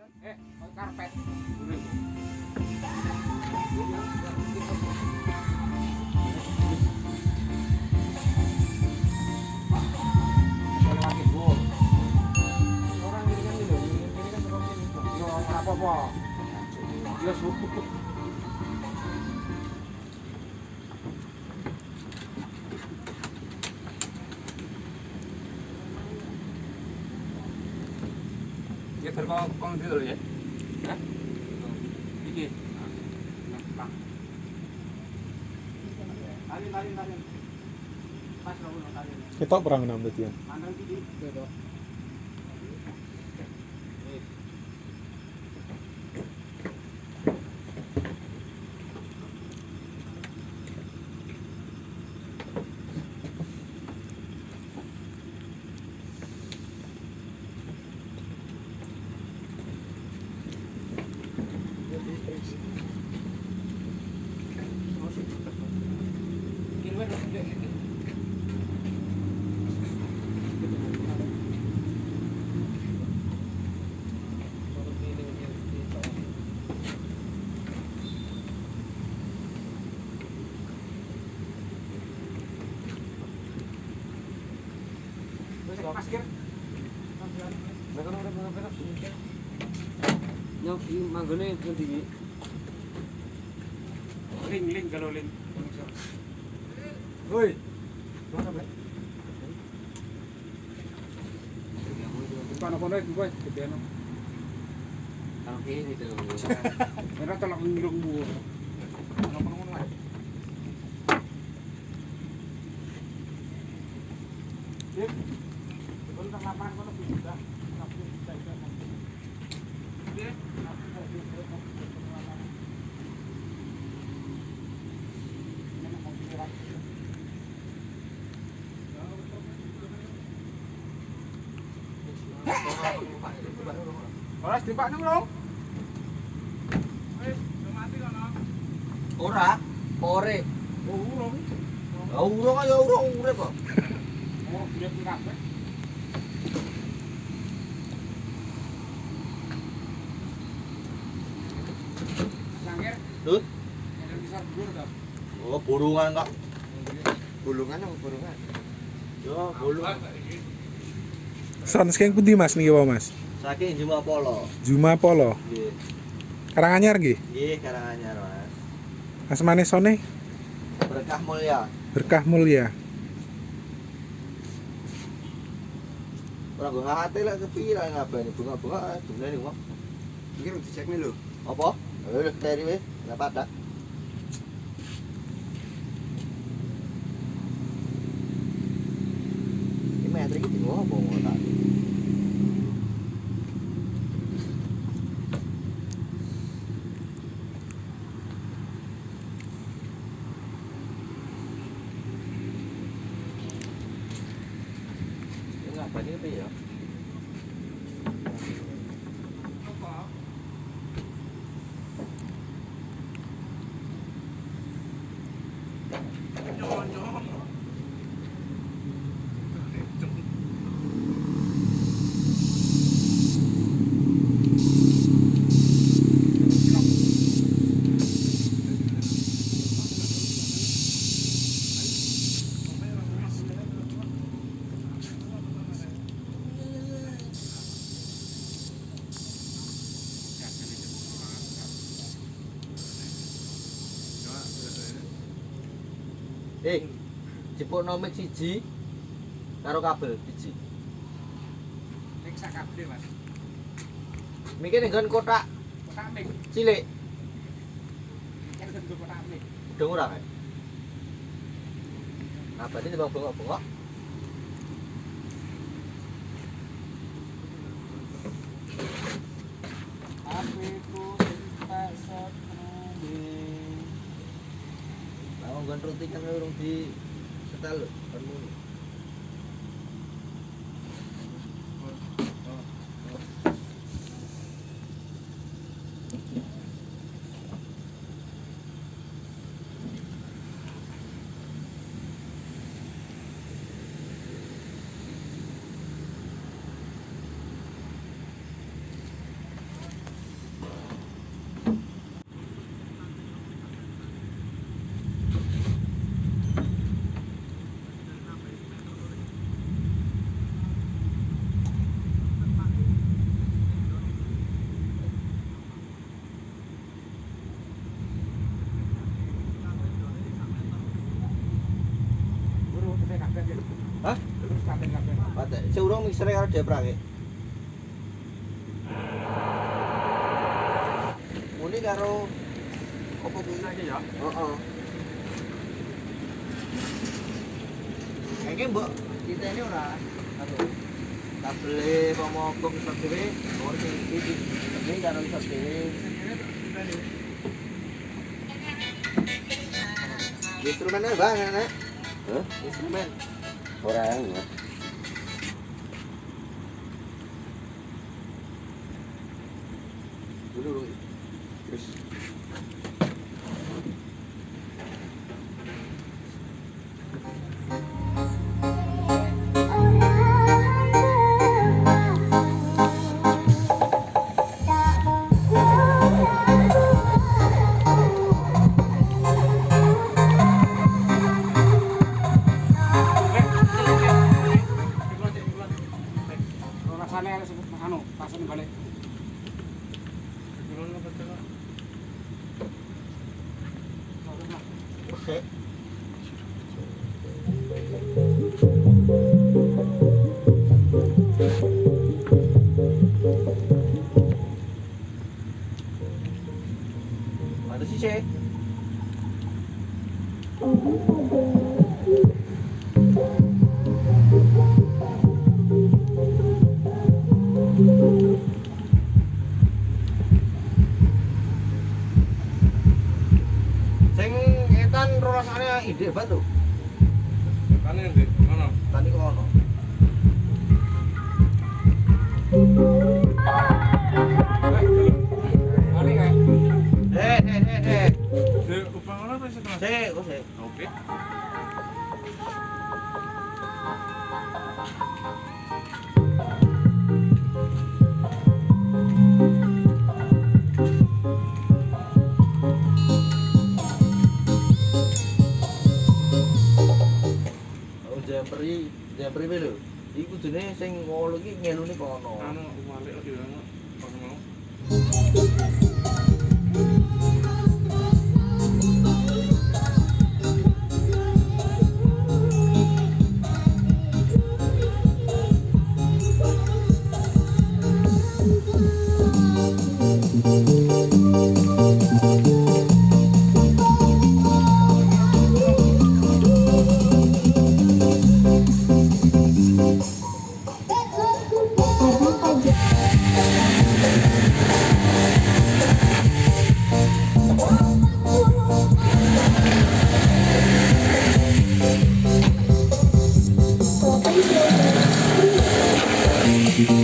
Karpet. Orang ini kan apa-apa. Dia suku. Ya terkong dulu ya. Hah? Iki. Nah. Lari. Pas lo tali. Ketok perang nang berarti ya. Pandang iki. Betul. Masker. Bener. Nyok iki manggone ngendi iki? Ling kalau ling. Woi. Mana Bre? Kono iki kowe gedeno. Kalau kene itu. Ora tolak ngirung bu. Ngono wae. Dik. Untuk lapangan kono bisa. Ora dipakne dong. Wis, mati kono. Ora, ore. Oh, urung. Lah urung aja urung urip kok. Oh, urip kabeh. Langir. Tut. Yang bisa bur ta. Oh, burungan kok. Bulungan apa burungan? Yo, bulung. Saking pundi Mas niki wae Mas? Saking Juma Polo. Juma Polo. Nggih. Karanganyar nggih. Nggih, Karanganyar, Mas. Asmane sone Berkah Mulia. Berkah Mulia. Ora nggo ngate lek kepiran ngabani bunga-bunga jumlahe wong. Iki rung dicekne lho. Apa? Wis dari wis, ora padak. Iki meter iki dingo apa ngono. Ngabani apa ya? Jepukno mic siji karo kabel siji. Nek sak kabeh, Mas. Mikir nggon kotak Kotak mik. cilik, Kan bentuk kotak mik. udung ora kae. Nah, berarti timbang bengok-bengok. Apiku tak setrumbe. Lah nggon rutin kan urung di setel lho, kan muni. Seurung mixernya karo deprake. Muni karo opo kuwi aja ya. heeh. Kayaknya mbok kita ini ora aduh. Kabel pemokong iso dhewe, ora iki. Ini karo iso dhewe. Instrumennya banget, Nek. Hah? Instrumen. Orang ya. Dulu terus Rasanya anu, pasang balik. oke. Ada sih, Cek. Sing etan rasane ide banget tuh. Kan yang di mana? Tadi kok ono. Balik kan? Upah mana apa sih? Kok sih. Oke. Oh, jempri wae lho. Iku jenenge sing ngono iki ngelune kono. Anu balik lagi kan? Pas mau. Thank you.